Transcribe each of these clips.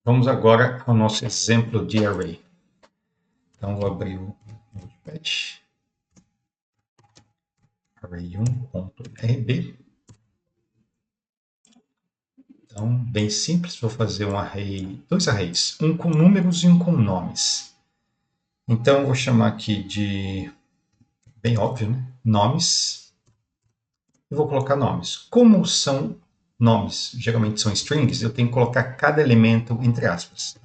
Vamos agora ao nosso exemplo de array. Então, vou abrir o Notepad. Array1.rb. Então, bem simples, vou fazer um array, dois arrays, um com números e um com nomes. Então, vou chamar aqui de, bem óbvio, né? Nomes. E vou colocar nomes. Como são nomes, geralmente são strings, eu tenho que colocar cada elemento entre aspas.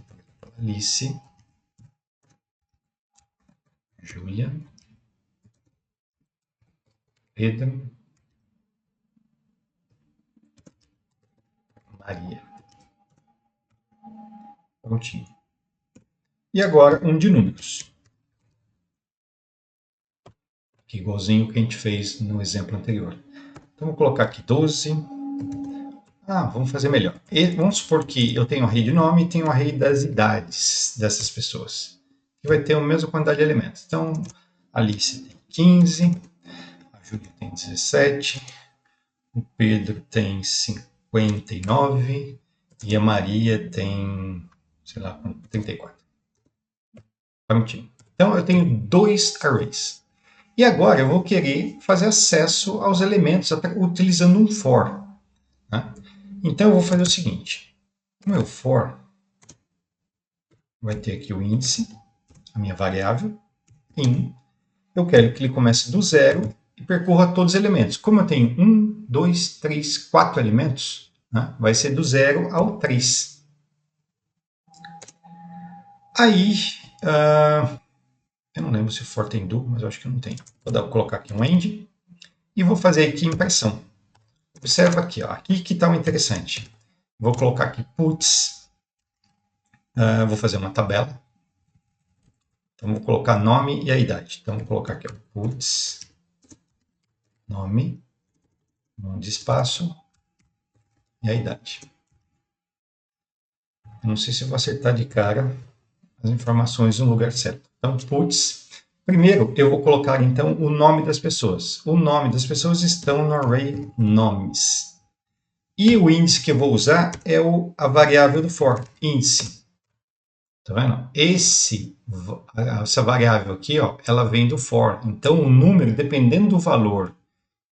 Alice, Júlia, Pedro, Maria. Prontinho. E agora um de números. Aqui, igualzinho que a gente fez no exemplo anterior. Então, vou colocar aqui 12. Vamos fazer melhor. Vamos supor que eu tenho um array de nome e tenho um array das idades dessas pessoas. Que vai ter a mesma quantidade de elementos. Então, a Alice tem 15, a Júlia tem 17, o Pedro tem 59 e a Maria tem, sei lá, 34. Prontinho. Então, eu tenho dois arrays. E agora eu vou querer fazer acesso aos elementos utilizando um for. Né? Então, eu vou fazer o seguinte. O meu for vai ter aqui o índice, a minha variável, in. Eu quero que ele comece do zero e percorra todos os elementos. Como eu tenho 1, 2, 3, 4 elementos, né? Vai ser do 0 ao 3. Aí, eu não lembro se o for tem do, mas eu acho que não tem. Vou colocar aqui um end e vou fazer aqui impressão. Observa aqui, ó, aqui que está o interessante. Vou colocar aqui puts, vou fazer uma tabela. Então, vou colocar nome e a idade. Então, vou colocar aqui, ó, puts, nome, de espaço e a idade. Eu não sei se eu vou acertar de cara as informações no lugar certo. Então, puts. Primeiro, eu vou colocar, então, o nome das pessoas. O nome das pessoas estão no array nomes. E o índice que eu vou usar é a variável do for, índice. Tá vendo? Essa variável aqui, ó, ela vem do for. Então, o número, dependendo do valor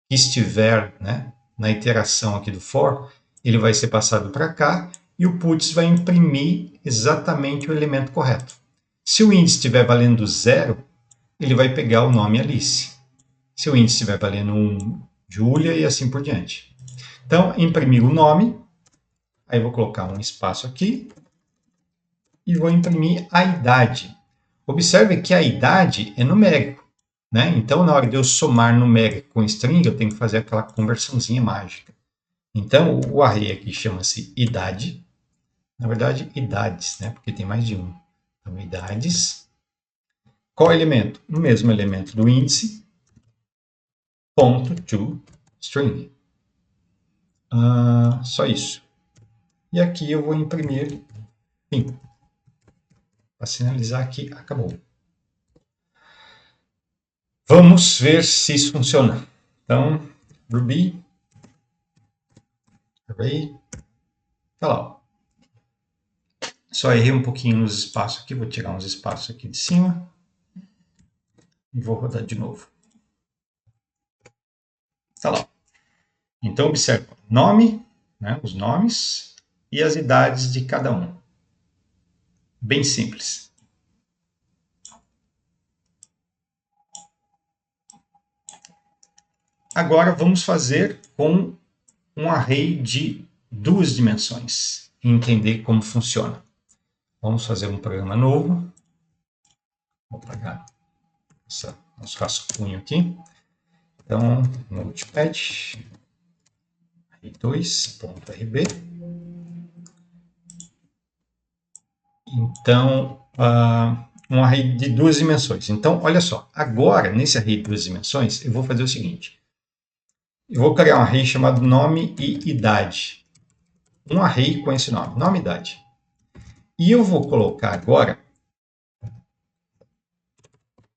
que estiver, né, na iteração aqui do for, ele vai ser passado para cá e o puts vai imprimir exatamente o elemento correto. Se o índice estiver valendo 0, ele vai pegar o nome Alice. Se o índice estiver valendo 1, Júlia e assim por diante. Então, imprimir o nome, aí vou colocar um espaço aqui e vou imprimir a idade. Observe que a idade é numérico, né? Então, na hora de eu somar numérico com string, eu tenho que fazer aquela conversãozinha mágica. Então, o array aqui chama-se idade. Na verdade, idades, né? Porque tem mais de um. Então, idades. Qual elemento? O mesmo elemento do índice, ponto to string. Só isso. E aqui eu vou imprimir fim. Para sinalizar aqui, acabou. Vamos ver se isso funciona. Então, Ruby, array, tá lá. Só errei um pouquinho nos espaços aqui, vou tirar uns espaços aqui de cima. E vou rodar de novo. Tá lá. Então, observa, nome, né, os nomes e as idades de cada um. Bem simples. Agora vamos fazer com um array de 2 dimensões e entender como funciona. Vamos fazer um programa novo. Vou apagar nosso rascunho aqui. Então, Notepad, array2.rb. Então, um array de 2 dimensões. Então, olha só, agora, nesse array de 2 dimensões, eu vou fazer o seguinte. Eu vou criar um array chamado nome e idade. Um array com esse nome e idade. E eu vou colocar agora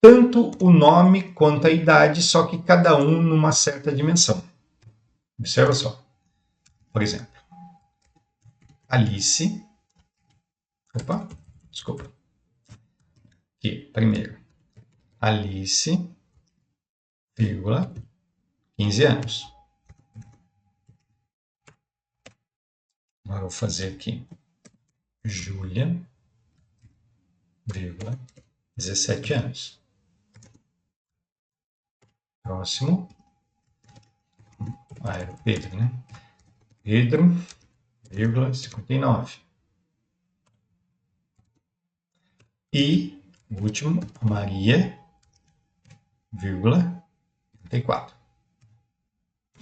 tanto o nome quanto a idade, só que cada um numa certa dimensão. Observa só. Por exemplo, Alice Opa, desculpa. Aqui, primeiro. Alice, vírgula, 15 anos. Agora vou fazer aqui. Júlia, vírgula, 17 anos. Próximo. Ah, era o Pedro, né? Pedro, vírgula, 59. E, o último, Maria, vírgula, 34.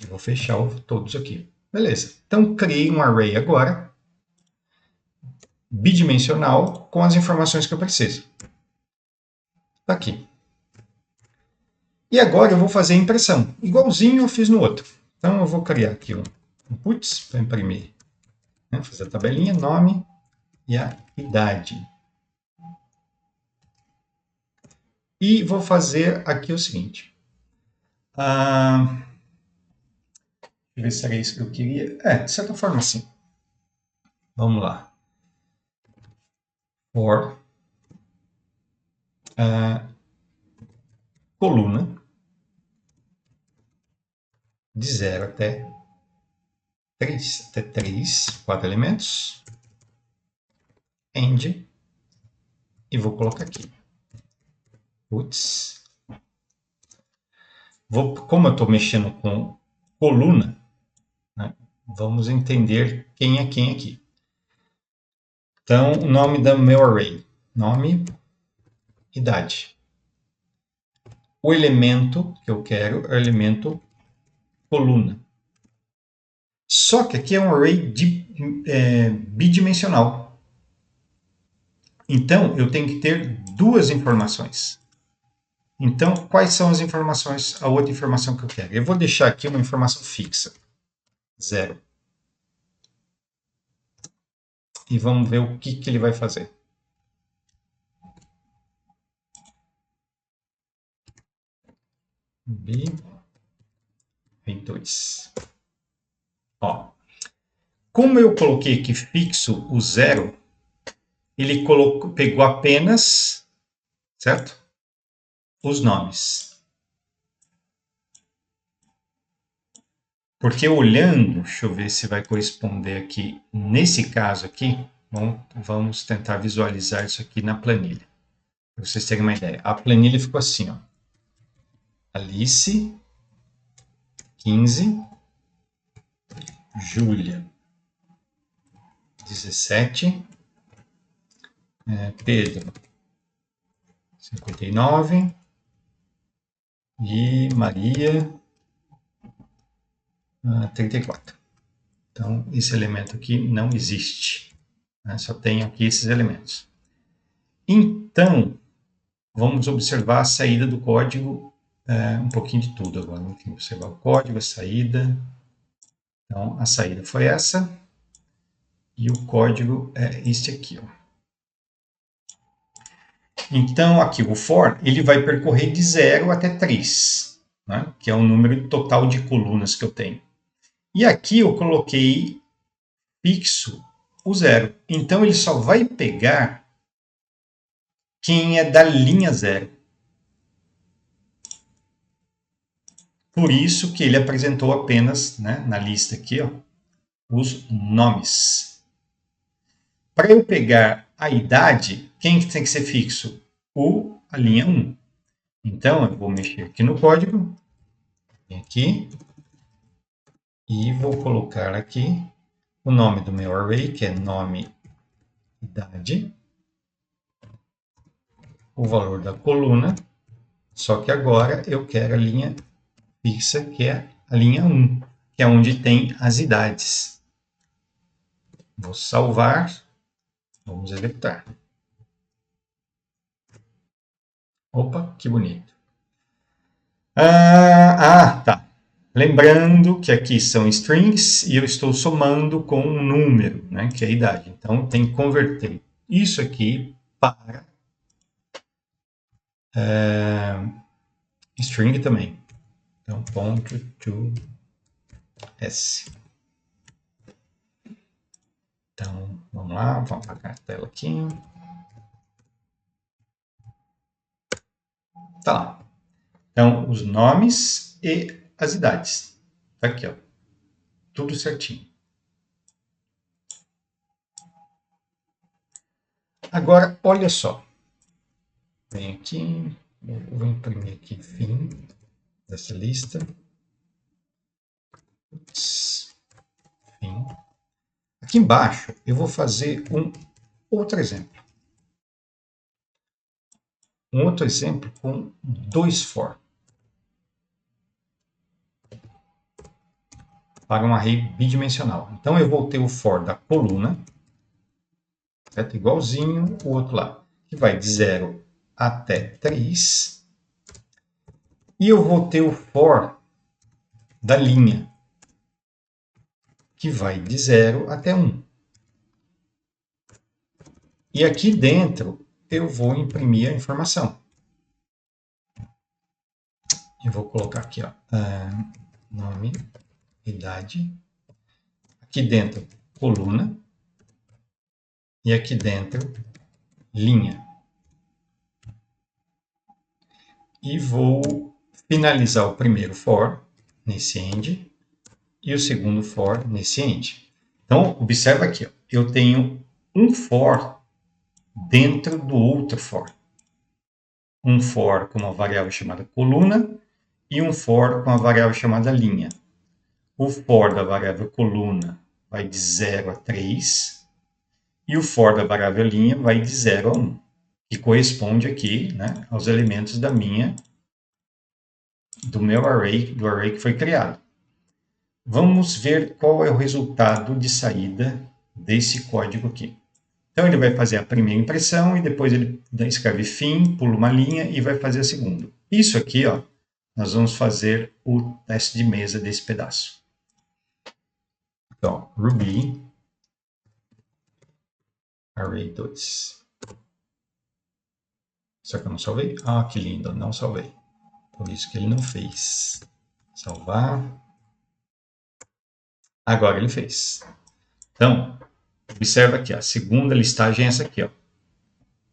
E vou fechar todos aqui. Beleza. Então, criei um array agora, bidimensional, com as informações que eu preciso. Está aqui. E agora eu vou fazer a impressão, igualzinho eu fiz no outro. Então, eu vou criar aqui um puts para imprimir. Né? Fazer a tabelinha, nome e a idade. E vou fazer aqui o seguinte. Deixa eu ver se era isso que eu queria. De certa forma, sim. Vamos lá. For coluna de 0 até 3, 4 elementos. End. E vou colocar aqui. Puts. Como eu estou mexendo com coluna, né, vamos entender quem é quem aqui. Então, o nome do meu array. Nome, idade. O elemento que eu quero é o elemento coluna. Só que aqui é um array bidimensional. Então, eu tenho que ter duas informações. Então, quais são as informações, a outra informação que eu quero? Eu vou deixar aqui uma informação fixa. 0. E vamos ver o que ele vai fazer. B2. Ó, como eu coloquei aqui fixo o 0, ele pegou apenas, certo? Os nomes. Porque olhando, deixa eu ver se vai corresponder aqui, nesse caso aqui, vamos tentar visualizar isso aqui na planilha. Para vocês terem uma ideia. A planilha ficou assim, ó. Alice, 15, Júlia, 17, Pedro, 59 e Maria, 34. Então, esse elemento aqui não existe. Né? Só tem aqui esses elementos. Então, vamos observar a saída do código, um pouquinho de tudo agora. Vamos observar o código, a saída. Então, a saída foi essa. E o código é este aqui. Ó. Então, aqui o for, ele vai percorrer de 0 até 3, né? Que é o número total de colunas que eu tenho. E aqui eu coloquei fixo o 0. Então, ele só vai pegar quem é da linha 0. Por isso que ele apresentou apenas, né, na lista aqui, ó, os nomes. Para eu pegar a idade, quem tem que ser fixo? A linha 1. Então, eu vou mexer aqui no código, aqui, e vou colocar aqui o nome do meu array, que é nome, idade, o valor da coluna, só que agora eu quero a linha fixa, que é a linha 1, que é onde tem as idades. Vou salvar, vamos executar. Opa, que bonito. Tá. Lembrando que aqui são strings e eu estou somando com um número, né, que é a idade. Então, tem que converter isso aqui para string também. Então, ponto to s. Então, vamos lá, vamos apagar a tela aqui. Tá lá. Então, os nomes e as idades. Tá aqui, ó. Tudo certinho. Agora, olha só. Vem aqui, vou imprimir aqui fim dessa lista. Fim. Aqui embaixo, eu vou fazer um outro exemplo. Um outro exemplo com 2 for. Para um array bidimensional. Então, eu vou ter o for da coluna, certo? Igualzinho o outro lá, que vai de 0 até 3. E eu vou ter o for da linha, que vai de 0 até 1. E aqui dentro, eu vou imprimir a informação. Eu vou colocar aqui, ó, nome, idade. Aqui dentro, coluna. E aqui dentro, linha. E vou finalizar o primeiro for nesse end e o segundo for nesse end. Então, observa aqui, ó, eu tenho um for dentro do outro for. Um for com uma variável chamada coluna e um for com uma variável chamada linha. O for da variável coluna vai de 0 a 3 e o for da variável linha vai de 0 a 1, que corresponde aqui, né, aos elementos do meu array, do array que foi criado. Vamos ver qual é o resultado de saída desse código aqui. Então, ele vai fazer a primeira impressão e depois ele escreve fim, pula uma linha e vai fazer a segunda. Isso aqui, ó, nós vamos fazer o teste de mesa desse pedaço. Então, Ruby array 2. Será que eu não salvei? Ah, que lindo, não salvei. Por isso que ele não fez. Salvar. Agora ele fez. Então, observa aqui, a segunda listagem é essa aqui, ó.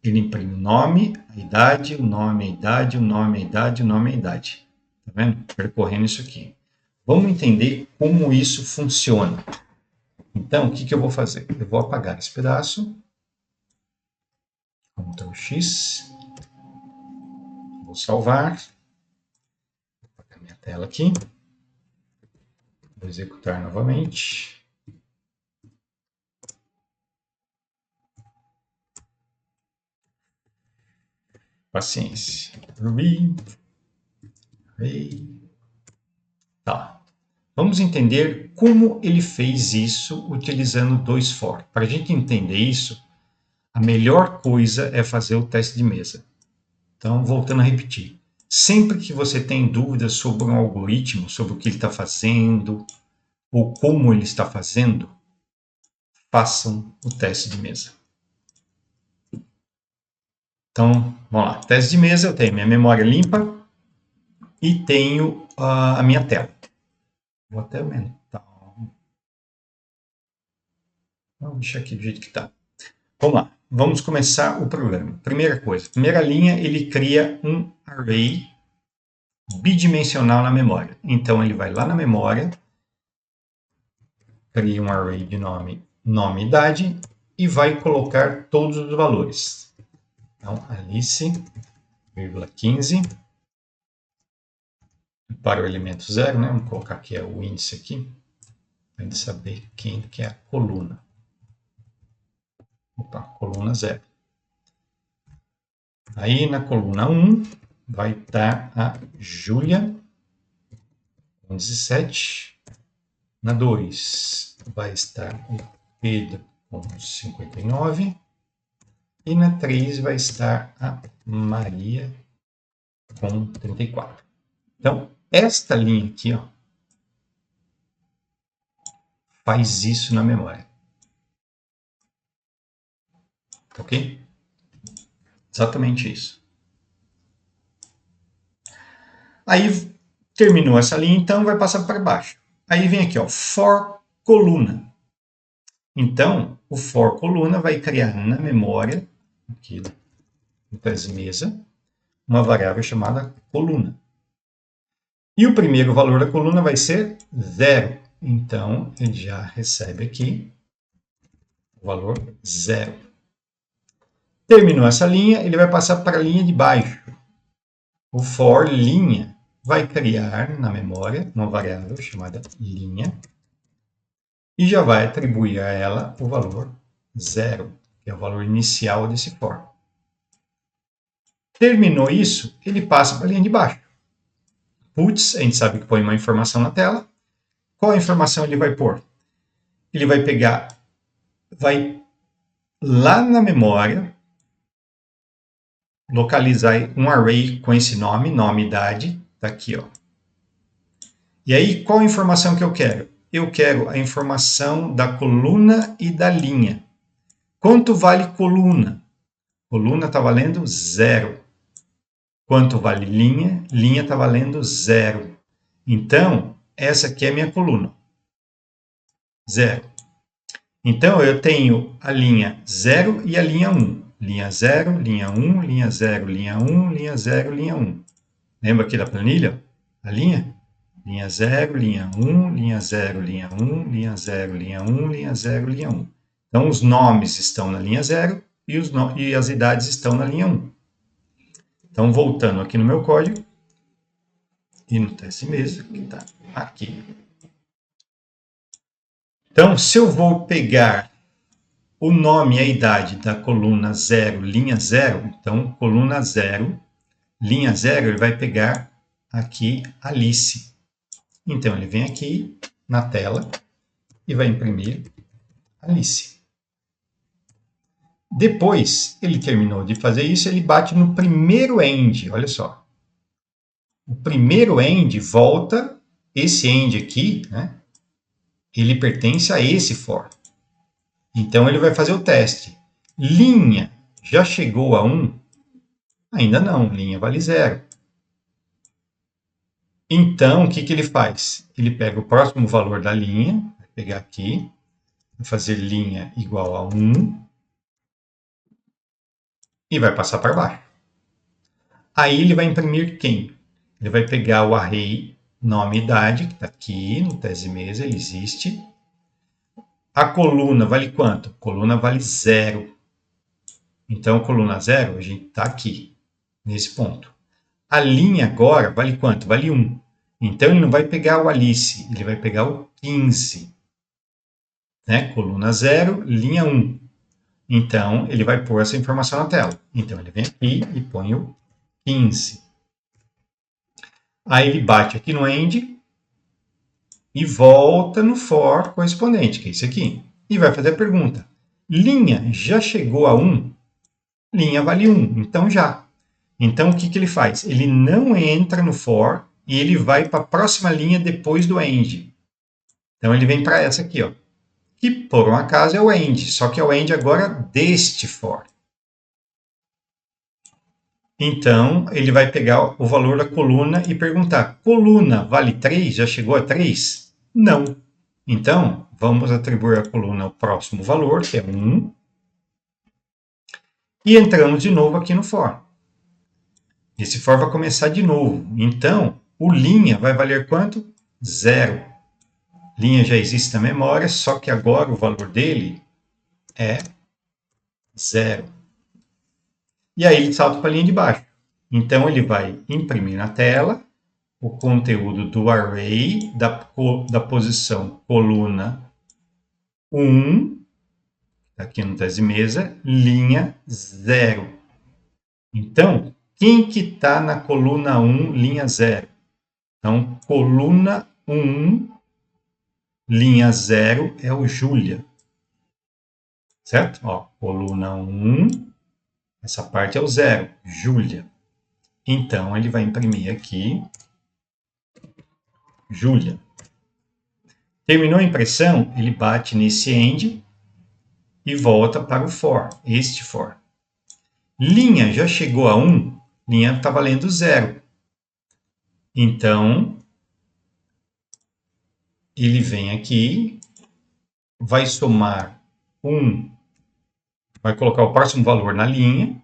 Ele imprime o nome, a idade, o nome, a idade, o nome, a idade, o nome, a idade. Tá vendo? Percorrendo isso aqui. Vamos entender como isso funciona. Então, o que eu vou fazer? Eu vou apagar esse pedaço. Ctrl X. Vou salvar. Vou apagar minha tela aqui. Vou executar novamente. Paciência. Ruby. Tá. Vamos entender como ele fez isso utilizando 2 for. Para a gente entender isso, a melhor coisa é fazer o teste de mesa. Então, voltando a repetir. Sempre que você tem dúvidas sobre um algoritmo, sobre o que ele está fazendo, ou como ele está fazendo, façam o teste de mesa. Então, vamos lá. Teste de mesa, eu tenho minha memória limpa e tenho a minha tela. Vou até aumentar. Vamos deixar aqui do jeito que está. Vamos lá. Vamos começar o programa. Primeira coisa. Primeira linha, ele cria um array bidimensional na memória. Então, ele vai lá na memória, cria um array de nome e idade e vai colocar todos os valores. Então, Alice, 15, para o elemento 0, né? Vamos colocar aqui o índice aqui, para a gente saber quem que é a coluna. Opa, coluna 0. Aí na coluna 1 vai estar a Júlia, com 17. Na 2 vai estar o Pedro, com 59. E na 3 vai estar a Maria, com 34. Então, esta linha aqui, ó, faz isso na memória. Ok? Exatamente isso. Aí, terminou essa linha, então vai passar para baixo. Aí vem aqui, ó, for coluna. Então, o for coluna vai criar na memória, aqui no tese-mesa, uma variável chamada coluna. E o primeiro valor da coluna vai ser 0. Então, ele já recebe aqui o valor 0. Terminou essa linha, ele vai passar para a linha de baixo. O for linha vai criar na memória uma variável chamada linha e já vai atribuir a ela o valor 0, que é o valor inicial desse for. Terminou isso, ele passa para a linha de baixo. Puts, a gente sabe que põe uma informação na tela. Qual a informação ele vai pôr? Ele vai pegar, vai lá na memória, localizar um array com esse nome, idade, tá aqui, ó. E aí, qual a informação que eu quero? Eu quero a informação da coluna e da linha. Quanto vale coluna? Coluna está valendo 0. Quanto vale linha? Linha está valendo 0. Então, essa aqui é a minha coluna. 0. Então, eu tenho a linha 0 e a linha 1. Linha 0, linha 1, linha 0, linha 1, linha 0, linha 1. Lembra aqui da planilha? A linha? Linha 0, linha 1, linha 0, linha 1, linha 0, linha 1, linha 0, linha 1. Então, os nomes estão na linha 0 e as idades estão na linha 1. Então, voltando aqui no meu código, e no teste-mesa, que está aqui. Então, se eu vou pegar o nome e a idade da coluna 0, linha 0, então, coluna 0, linha 0, ele vai pegar aqui Alice. Então, ele vem aqui na tela e vai imprimir Alice. Depois, ele terminou de fazer isso, ele bate no primeiro end, olha só. O primeiro end volta, esse end aqui, né, ele pertence a esse for. Então, ele vai fazer o teste. Linha já chegou a 1? Ainda não, linha vale 0. Então, o que ele faz? Ele pega o próximo valor da linha, vai pegar aqui, vai fazer linha igual a 1 e vai passar para baixo. Aí ele vai imprimir quem? Ele vai pegar o array nome e idade, que está aqui no tese-mesa, ele existe. A coluna vale quanto? Coluna vale 0. Então, coluna 0, a gente está aqui, nesse ponto. A linha agora vale quanto? Vale 1. Então, ele não vai pegar o Alice, ele vai pegar o 15. Né? Coluna 0, linha 1. Então, ele vai pôr essa informação na tela. Então, ele vem aqui e põe o 15. Aí, ele bate aqui no end e volta no for correspondente, que é esse aqui. E vai fazer a pergunta. Linha já chegou a 1? Linha vale 1, então já. Então, o que ele faz? Ele não entra no for e ele vai para a próxima linha depois do end. Então, ele vem para essa aqui, ó, que por um acaso é o end, só que é o end agora deste for. Então, ele vai pegar o valor da coluna e perguntar, coluna vale 3? Já chegou a 3? Não. Então, vamos atribuir à coluna o próximo valor, que é 1. E entramos de novo aqui no for. Esse for vai começar de novo. Então, o linha vai valer quanto? 0. Linha já existe na memória, só que agora o valor dele é 0. E aí ele salta para a linha de baixo. Então, ele vai imprimir na tela o conteúdo do array da posição coluna 1, aqui no tese-mesa, linha 0. Então, quem que está na coluna 1, linha 0? Então, coluna 1, linha 0 é o Júlia. Certo? Ó, coluna 1, essa parte é o 0, Júlia. Então, ele vai imprimir aqui, Júlia. Terminou a impressão, ele bate nesse end e volta para o for, este for. Linha já chegou a 1, linha está valendo 0. Então, ele vem aqui, vai somar 1. Vai colocar o próximo valor na linha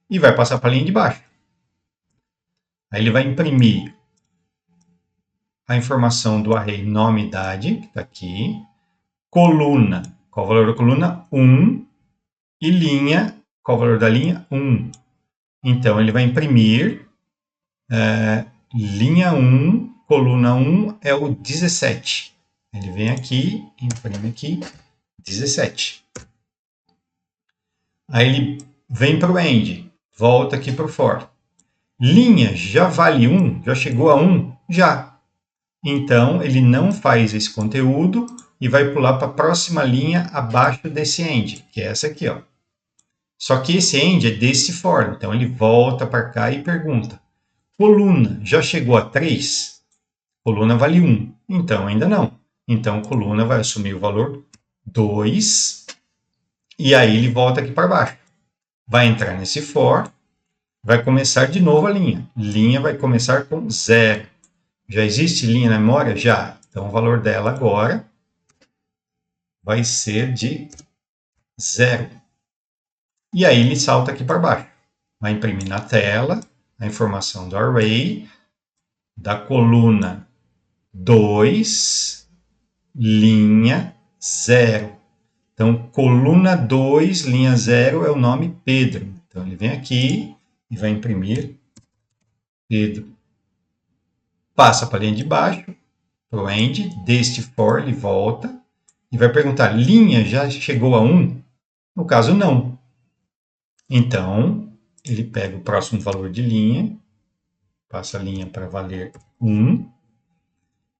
e vai passar para a linha de baixo. Aí ele vai imprimir a informação do array nome e idade, que está aqui, coluna, qual o valor da coluna? 1, e linha, qual o valor da linha? 1. Então, ele vai imprimir linha 1, coluna 1 é o 17. Ele vem aqui, imprime aqui, 17. Aí ele vem para o end, volta aqui para o for. Linha já vale 1? Já chegou a 1? Já. Então, ele não faz esse conteúdo e vai pular para a próxima linha abaixo desse end, que é essa aqui, ó. Só que esse end é desse for, então ele volta para cá e pergunta: coluna já chegou a 3? Coluna vale 1, então ainda não. Então, coluna vai assumir o valor 2, e aí ele volta aqui para baixo. Vai entrar nesse for, vai começar de novo a linha. Linha vai começar com 0. Já existe linha na memória? Já. Então, o valor dela agora vai ser de 0. E aí ele salta aqui para baixo. Vai imprimir na tela a informação do array, da coluna 2, linha 0. Então, coluna 2, linha 0 é o nome Pedro. Então, ele vem aqui e vai imprimir Pedro. Passa para a linha de baixo, para o end, deste for ele volta e vai perguntar: linha já chegou a 1? No caso, não. Então, ele pega o próximo valor de linha, passa a linha para valer 1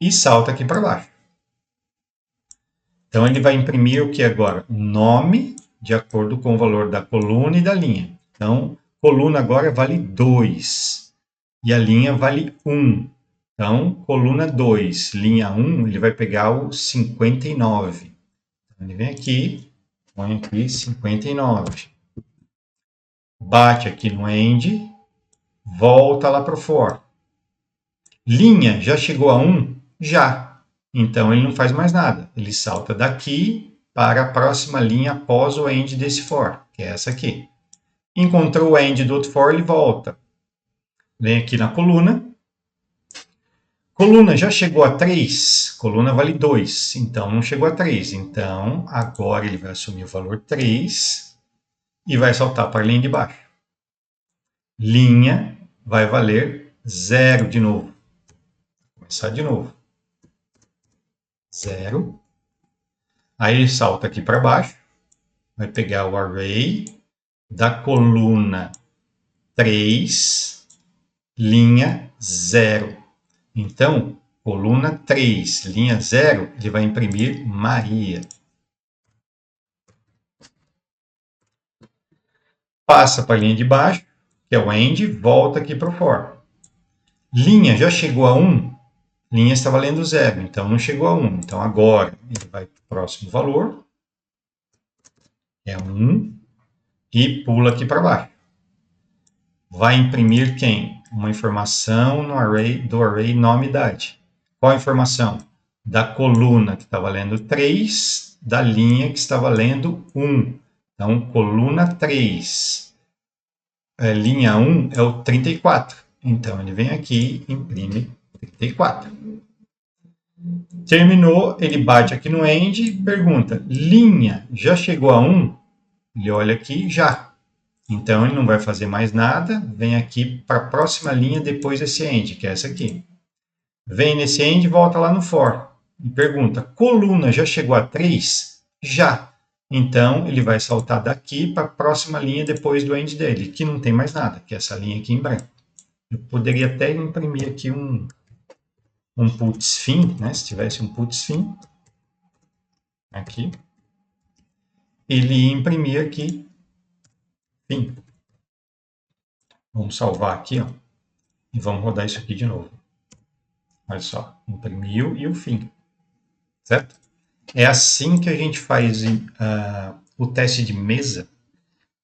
e salta aqui para baixo. Então, ele vai imprimir o que agora? Nome de acordo com o valor da coluna e da linha. Então, coluna agora vale 2 e a linha vale 1. Então, coluna 2, linha 1, ele vai pegar o 59. Então, ele vem aqui, põe aqui 59. Bate aqui no end, volta lá para o for. Linha, já chegou a 1? Já. Então, ele não faz mais nada. Ele salta daqui para a próxima linha após o end desse for, que é essa aqui. Encontrou o end do outro for, ele volta. Vem aqui na coluna. Coluna já chegou a 3? Coluna vale 2, então não chegou a 3. Então, agora ele vai assumir o valor 3 e vai saltar para a linha de baixo. Linha vai valer 0 de novo. Vou começar de novo. 0. Aí ele salta aqui para baixo, vai pegar o array da coluna 3, linha 0. Então, coluna 3, linha 0, ele vai imprimir Maria. Passa para a linha de baixo, que é o end, volta aqui para o for. Linha já chegou a 1? Linha está valendo 0, então não chegou a 1. Então, agora, ele vai para o próximo valor, é 1, e pula aqui para baixo. Vai imprimir quem? Uma informação no array, do array nome e idade. Qual a informação? Da coluna que está valendo 3, da linha que está valendo 1. Então, coluna 3, linha 1 é o 34. Então, ele vem aqui e imprime 34. Terminou, ele bate aqui no end e pergunta: linha já chegou a 1? Ele olha aqui, já. Então, ele não vai fazer mais nada, vem aqui para a próxima linha depois desse end, que é essa aqui. Vem nesse end e volta lá no for. E pergunta: coluna já chegou a 3? Já. Então, ele vai saltar daqui para a próxima linha depois do end dele, que não tem mais nada, que é essa linha aqui em branco. Eu poderia até imprimir aqui um puts fim, né? Se tivesse um puts fim, aqui, ele ia imprimir aqui fim. Vamos salvar aqui, ó, e vamos rodar isso aqui de novo. Olha só, imprimiu e o fim, certo? É assim que a gente faz o teste de mesa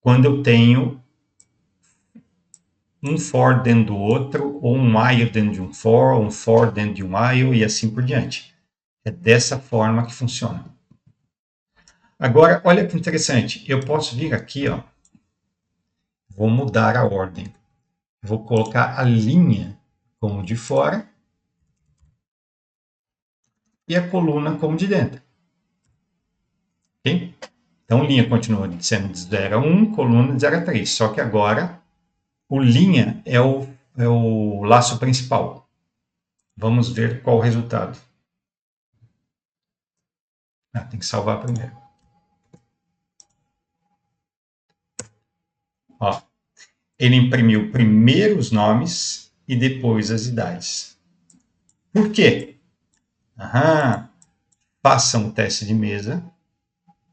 quando eu tenho um for dentro do outro, ou um while dentro de um for dentro de um while e assim por diante. É dessa forma que funciona. Agora, olha que interessante. Eu posso vir aqui, ó. Vou mudar a ordem. Vou colocar a linha como de fora e a coluna como de dentro. Ok? Então, linha continua sendo de 0 a 1, coluna de 0 a 3. Só que agora, o linha é o laço principal. Vamos ver qual o resultado. Tem que salvar primeiro. Ó, ele imprimiu primeiro os nomes e depois as idades. Por quê? Façam o teste de mesa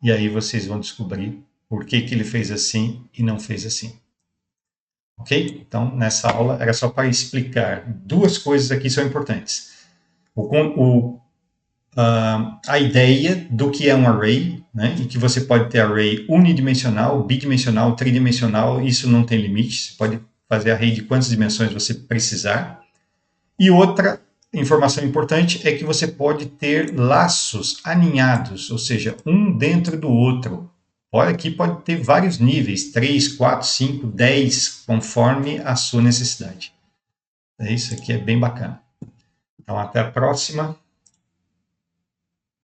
e aí vocês vão descobrir por que ele fez assim e não fez assim. Ok? Então, nessa aula era só para explicar duas coisas aqui são importantes. A ideia do que é um array, né? E que você pode ter array unidimensional, bidimensional, tridimensional, isso não tem limite, você pode fazer array de quantas dimensões você precisar. E outra informação importante é que você pode ter laços aninhados, ou seja, um dentro do outro. Olha, aqui pode ter vários níveis, 3, 4, 5, 10, conforme a sua necessidade. Isso aqui é bem bacana. Então, até a próxima.